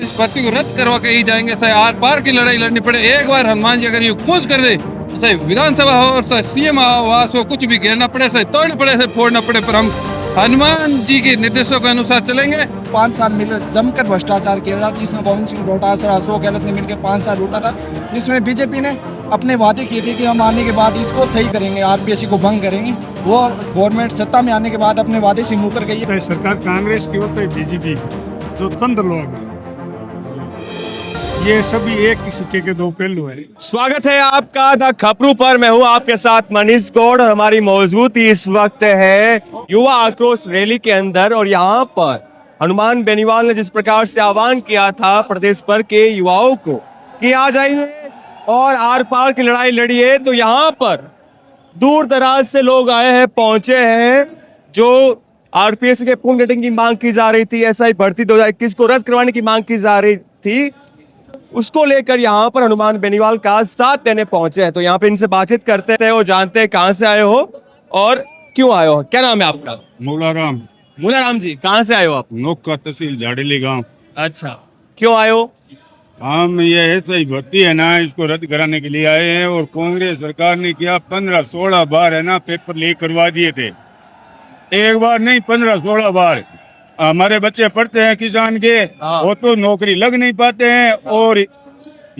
इस भर्ती को रद्द करवा के ही जाएंगे। चाहे आर पार की लड़ाई लड़नी पड़े, एक बार हनुमान जी अगर ये कूच कर दे तो चाहे विधानसभा हो, चाहे सीएम आवास हो, कुछ भी घेरना पड़े, चाहे तोड़ना पड़े, चाहे फोड़ना पड़े, पर हम हनुमान जी के निर्देशों के अनुसार चलेंगे। 5 साल मिल जमकर भ्रष्टाचार किया था, जिसमें गोविंद सिंह डोटासरा, अशोक गहलोत ने मिलकर 5 साल लूटा था, जिसमें बीजेपी ने अपने वादे किए थे कि हम आने के बाद इसको सही करेंगे, आरपीएससी को भंग करेंगे। वो गवर्नमेंट सत्ता में आने के बाद अपने वादे से मुकर गई है। चाहे सरकार कांग्रेस की हो चाहे बीजेपी की, जो चंद लोग हैं, ये सभी एक ही सिक्के के दो पहलू हैं। स्वागत है आपका द खपरू पर। मैं हूं आपके साथ मनीष गौड़ और हमारी मौजूदगी इस वक्त है युवा आक्रोश रैली के अंदर। और यहाँ पर हनुमान बेनीवाल ने जिस प्रकार से आह्वान किया था प्रदेश भर के युवाओं को कि आ जाइए और आर पार की लड़ाई लड़िए, तो यहाँ पर दूर दराज से लोग आए हैं, पहुंचे हैं। जो आरपीएससी के पूर्ण रेटिंग की मांग की जा रही थी, एसआई भर्ती 2021 को रद्द करवाने की मांग की जा रही थी, उसको लेकर यहाँ पर हनुमान बेनीवाल का साथ देने पहुंचे हैं। तो यहाँ पे इनसे बातचीत करते थे, वो जानते हैं कहाँ से आए हो और क्यों आए हो। क्या नाम है आपका? मूलाराम। मूलाराम जी, कहाँ से आए हो आप? नोका तहसील झाड़ेली गांव। अच्छा, क्यों आए हो? हम ये सही भर्ती है ना, इसको रद्द कराने के लिए आए हैं। और कांग्रेस सरकार ने किया 15-16 बार है ना पेपर लीक करवा दिए थे, एक बार नहीं 15-16 बार। हमारे बच्चे पढ़ते हैं किसान के, वो तो नौकरी लग नहीं पाते हैं। और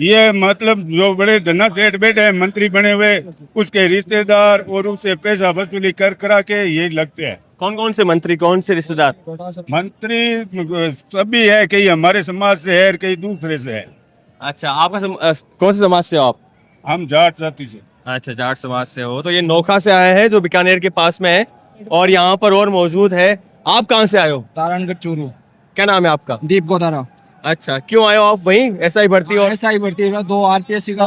ये मतलब जो बड़े धन्ना सेठ बैठे हैं मंत्री बने हुए, उसके रिश्तेदार और उससे पैसा वसूली कर करा के ये लगते हैं। कौन कौन से मंत्री, कौन से रिश्तेदार? मंत्री सभी है, कई हमारे समाज से है, कई दूसरे से है। अच्छा, आपका कौन से समाज से हो आप? हम जाट जाति से। अच्छा, जाट समाज से हो। तो ये नोखा से आए हैं जो बीकानेर के पास में है, और यहाँ पर और मौजूद है। आप कहाँ से आए हो? तारानगढ़ चूरू। क्या नाम है आपका? दीप गोदारा। अच्छा, क्यों आए हो आप? वहीं एसआई भर्ती और ऐसा ही भर्ती है, 2 आरपीएससी का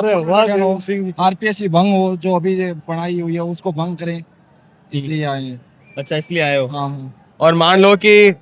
आरपीएससी भंग हो, जो अभी पढ़ाई हुई है उसको भंग करें, इसलिए आए हैं। अच्छा, इसलिए आए हो। हाँ। और मान लो कि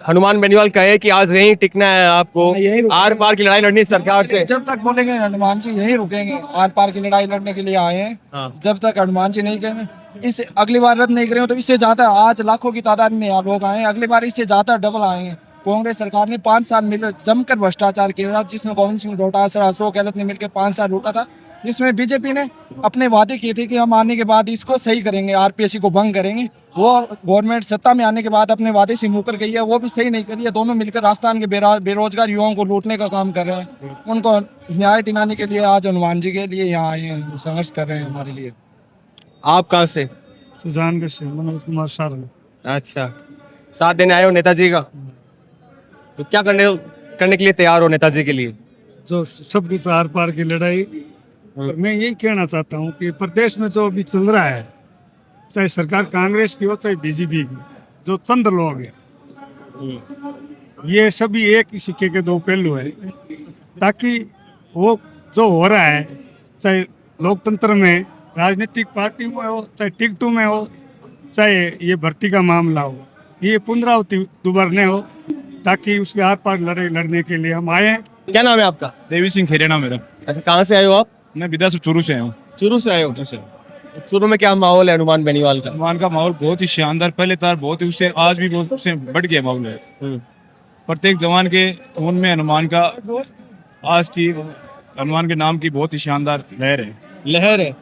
हनुमान बेनीवाल कहे कि आज यहीं टिकना है आपको, हाँ, यहीं रुकना आर पार की लड़ाई लड़नी है सरकार से। जब तक बोलेंगे हनुमान जी यहीं रुकेंगे, आर पार की लड़ाई लड़ने के लिए आए हैं। हाँ। जब तक हनुमान जी नहीं कहेंगे, इस अगली बार रद्द नहीं करेंगे तो इससे ज्यादा, आज लाखों की तादाद में यहाँ लोग आए हैं, अगली बार इससे ज्यादा डबल आएंगे। कांग्रेस सरकार ने 5 साल मिल जमकर भ्रष्टाचार किया था, जिसमें गोविंद सिंह डोटासरा, अशोक गहलोत ने मिलकर 5 साल लूटा था, जिसमें बीजेपी ने अपने वादे किए थे कि हम आने के बाद इसको सही करेंगे, आरपीएससी को भंग करेंगे। वो गवर्नमेंट सत्ता में आने के बाद अपने वादे से मुकर गई है, वो भी सही नहीं करी है। दोनों मिलकर राजस्थान के बेरोजगार युवाओं को लूटने का काम कर रहे हैं। उनको न्याय दिलाने के लिए आज हनुमान जी के लिए यहाँ आए हैं, संघर्ष कर रहे हैं हमारे लिए। आप कहाँ से? सुजानगढ़ से मनोज कुमार सारंग। अच्छा, साथ देने आए हो नेताजी का? तो क्या करने के लिए तैयार हो नेताजी के लिए? जो सब कुछ आर पार की लड़ाई। और मैं यही कहना चाहता हूँ कि प्रदेश में जो अभी चल रहा है, चाहे सरकार कांग्रेस की हो चाहे बीजेपी की, जो चंद लोग हैं, ये सभी एक ही सिक्के के दो पहलू हैं। ताकि वो जो हो रहा है, चाहे लोकतंत्र में, राजनीतिक पार्टी में हो, चाहे टिकटों में हो, चाहे ये भर्ती का मामला हो, ये पुनरावृत्ति दोबारा न हो, ताकि उसके आर पार लड़ाई लड़ने के लिए हम आए हैं। क्या नाम है आपका? देवी सिंह खेरेना मेरा। अच्छा, कहाँ से आए हो आप? मैं विदा से चूरू से आया हूँ। चूरू से आए हो? जैसे चूरू में क्या माहौल है हनुमान बेनीवाल का? हनुमान का माहौल बहुत ही शानदार, पहले तार बहुत ही, उससे आज भी बहुत उससे बढ़ गया माहौल है। प्रत्येक जवान के खून में हनुमान का, आज की हनुमान के नाम की बहुत ही शानदार लहर है। लहर है।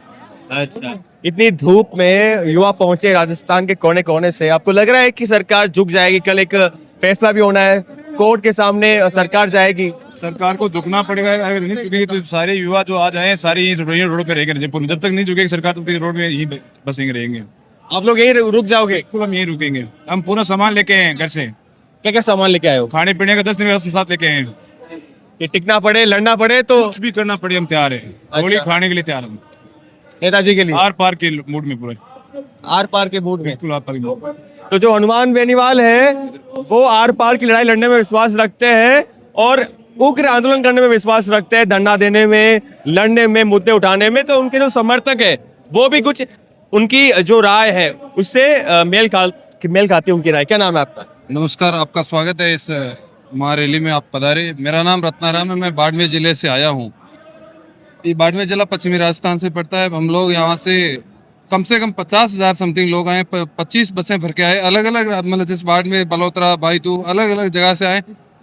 अच्छा, इतनी धूप में युवा पहुंचे राजस्थान के कोने कोने से, आपको लग रहा है कि सरकार झुक जाएगी? कल एक फैसला भी होना है, कोर्ट के सामने सरकार जाएगी। सरकार को झुकना पड़ेगा, अगर नहीं झुकेगी तो सारे युवा जो आज आए सारे यही रोड पे रहेंगे जयपुर में। जब तक नहीं झुकेगी सरकार, तब तक रोड में यही बसेंगे रहेंगे। आप लोग यहीं रुक जाओगे? बिल्कुल हम यहीं रुकेंगे। हम पूरा सामान लेके आए हैं घर से। क्या क्या सामान लेके आए हो? खाने पीने का 10 दिन का साथ लेके आए हैं। कि टिकना पड़े, लड़ना पड़े तो कुछ भी करना पड़े हम तैयार हैं। गोली खाने के लिए तैयार हम, नेताजी के लिए आर पार के मूड में पूरे। आर पार के मूड में। बिल्कुल आर पार के मूड में। तो जो हनुमान बेनीवाल है वो आर पार की लड़ाई लड़ने में विश्वास रखते हैं और उग्र आंदोलन करने में विश्वास रखते हैं, धरना देने में, लड़ने में, मुद्दे उठाने में। तो उनके जो समर्थक है वो भी कुछ उनकी जो राय है उससे मेल खाती है उनकी राय। क्या नाम है आपका? नमस्कार, आपका स्वागत है इस महारैली में आप पधारे। मेरा नाम रत्नाराम है, मैं बाड़मेर जिले से आया हूँ। ये बाड़मेर जिला पश्चिमी राजस्थान से पड़ता है। हम लोग यहाँ से कम 50,000 समथिंग लोग आए, 25 बसें भर के आए, अलग अलग मतलब जिस बाड़मेर, बलोतरा, बाईतू, अलग अलग जगह से आए।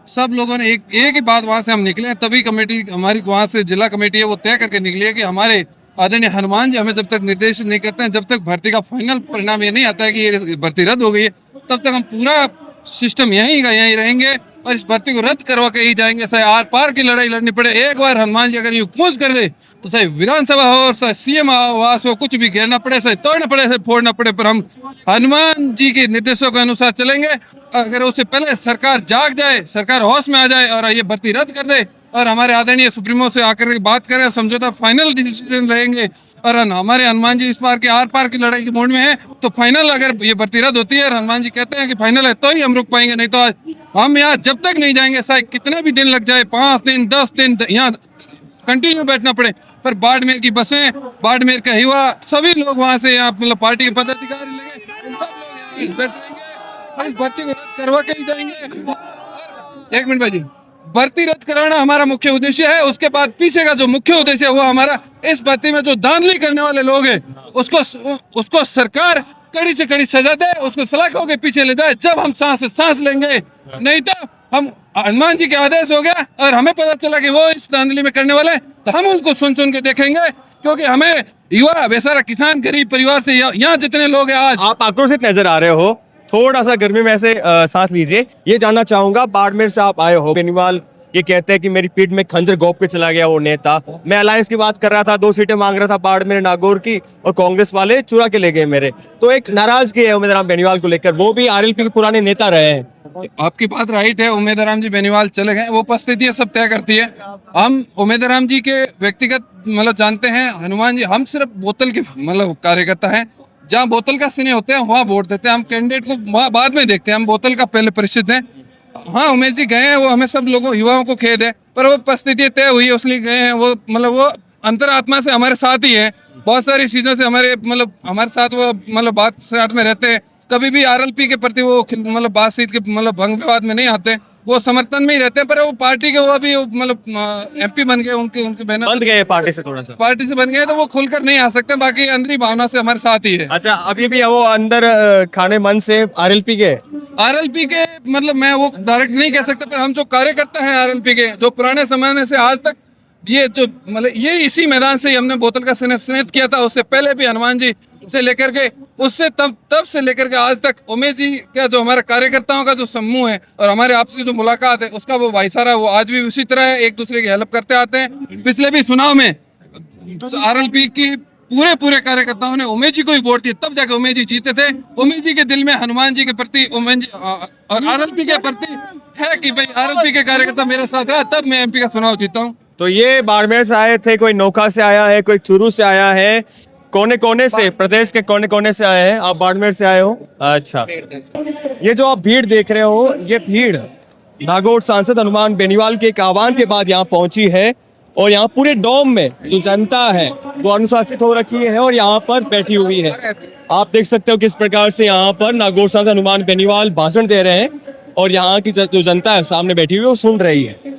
सब लोगों ने एक ही बात वहां से हम निकले हैं, तभी कमेटी हमारी वहां से जिला कमेटी है वो तय करके निकली है कि हमारे आदरणीय हनुमान जी हमें जब तक निर्देश नहीं करते हैं, जब तक भर्ती का फाइनल परिणाम ये नहीं आता है कि ये भर्ती रद्द हो गई है, तब तक हम पूरा सिस्टम यहीं का यहीं रहेंगे और इस भर्ती को रद्द करवा के ही जाएंगे। चाहे आर पार की लड़ाई लड़नी पड़े, एक बार हनुमान जी अगर यूं कूच कर दे तो चाहे विधानसभा हो, चाहे सीएम आवास हो, कुछ भी घेरना पड़े, चाहे तोड़ना पड़े, चाहे फोड़ना पड़े, पर हम हनुमान जी के निर्देशों के अनुसार चलेंगे। अगर उससे पहले सरकार जाग जाए, सरकार होश में आ जाए और ये भर्ती रद्द कर दे और हमारे आदरणीय सुप्रीमो से आकर के बात करें, समझौता फाइनल डिसीजन रहेंगे और हमारे हनुमान जी इस बार के आर पार की लड़ाई के मूड में है, तो फाइनल अगर ये भर्ती रद्द होती है और हनुमान जी कहते हैं कि फाइनल है तो ही हम रुक पाएंगे, नहीं तो हम यहाँ जब तक नहीं जाएंगे, चाहे कितने भी दिन लग जाए, 5 दिन 10 दिन यहाँ कंटिन्यू बैठना पड़े, पर बाड़मेर की बसें, बाड़मेर का युवा, सभी लोग वहाँ से यहाँ मतलब पार्टी के पदाधिकारी लगे, उन सब लोग यहाँ बैठ रहेंगे और इस भर्ती को रद्द करवा के ही जाएंगे। एक मिनट भाई, भर्ती रद्द कराना हमारा मुख्य उद्देश्य है। उसके बाद पीछे का जो मुख्य उद्देश्य है वो हमारा, इस भर्ती में जो धांधली करने वाले लोग हैं उसको सरकार कड़ी से कड़ी सजा दे, उसको सलाखों के पीछे ले जाए, जब हम सांस से सांस लेंगे। नहीं तो हम हनुमान जी के आदेश हो गया और हमें पता चला कि वो इस धांधली में करने वाले हैं, तो हम उनको सुन सुन के देखेंगे, क्योंकि हमें युवा, बेचारा किसान, गरीब परिवार से यहाँ जितने लोग हैं आज। आप आक्रोशित नजर आ रहे हो, थोड़ा सा गर्मी में ऐसे सांस लीजिए। ये जानना चाहूंगा, बाड़मेर से आप आए हो, बेनीवाल ये कहते हैं कि मेरी पीठ में खंजर घोंप के चला गया वो नेता। मैं अलायंस की बात कर रहा था, 2 सीटें मांग रहा था बाड़मेर नागौर की, और कांग्रेस वाले चुरा के ले गए मेरे। तो एक नाराजगी है उमेदराम बेनीवाल को लेकर, वो भी आरएलपी के पुराने नेता रहे हैं। आपकी बात राइट है, उमेदराम जी बेनीवाल चले गए, वो उपस्थिति सब तय करती है। हम उमेदराम जी के व्यक्तिगत मतलब जानते हैं, हनुमान जी हम सिर्फ बोतल के मतलब कार्यकर्ता हैं, जहाँ बोतल का सिने होते हैं वहाँ वोट देते हैं, हम कैंडिडेट को वहाँ बाद में देखते हैं, हम बोतल का पहले परिचित हैं। हाँ, उमेश जी गए हैं, वो हमें सब लोगों युवाओं को खेद है, पर वो परिस्थिति तय हुई है उसलिए गए हैं। वो मतलब वो अंतरात्मा से हमारे साथ ही है, बहुत सारी चीज़ों से हमारे मतलब हमारे साथ वो मतलब बात साथ में रहते हैं। कभी भी आरएलपी के प्रति वो मतलब बातचीत के मतलब भंग विवाद में नहीं आते, वो समर्थन में ही रहते हैं। पर वो पार्टी के वो अभी मतलब एमपी बन गए, उनके बैनर बंद गए पार्टी से, थोड़ा सा पार्टी से बन गए, तो वो खुलकर नहीं आ सकते, बाकी अंदरी भावना से हमारे साथ ही है। अच्छा, अभी भी वो अंदर खाने मन से आरएलपी के मतलब मैं वो डायरेक्ट नहीं कह सकता, पर हम जो कार्यकर्ता हैं आरएलपी के, जो पुराने समय से आज तक ये जो मतलब ये इसी मैदान से ही हमने बोतल का स्नेह किया था, उससे पहले भी हनुमान जी से लेकर के उससे तब से लेकर के आज तक उमेश जी का जो हमारा कार्यकर्ताओं का जो समूह है और हमारे आपसी जो मुलाकात है उसका वो भाईचारा वो आज भी उसी तरह है, एक दूसरे की हेल्प करते आते हैं। पिछले भी चुनाव में आरएलपी की पूरे कार्यकर्ताओं ने उमेश जी को ही वोट दिया, तब जाके उमेश जी जीते थे। उमेश जी के दिल में हनुमान जी के प्रति और आरएलपी के प्रति है कि भाई आरएलपी के कार्यकर्ता मेरे साथ है, तब मैं एमपी का चुनाव जीता हूँ। तो ये बाड़मेर से आए थे, कोई नोखा से आया है, कोई चूरू से आया है, कोने से प्रदेश के कोने से आए हैं। आप बाड़मेर से आए हो? अच्छा, ये जो आप भीड़ देख रहे हो, ये भीड़ नागौर सांसद हनुमान बेनीवाल के एक आह्वान के बाद यहाँ पहुंची है और यहाँ पूरे डोम में जो जनता है वो अनुशासित हो रखी है और यहाँ पर बैठी हुई है। आप देख सकते हो किस प्रकार से यहाँ पर नागौर सांसद हनुमान बेनीवाल भाषण दे रहे हैं और यहाँ की जो जनता है सामने बैठी हुई है वो सुन रही है।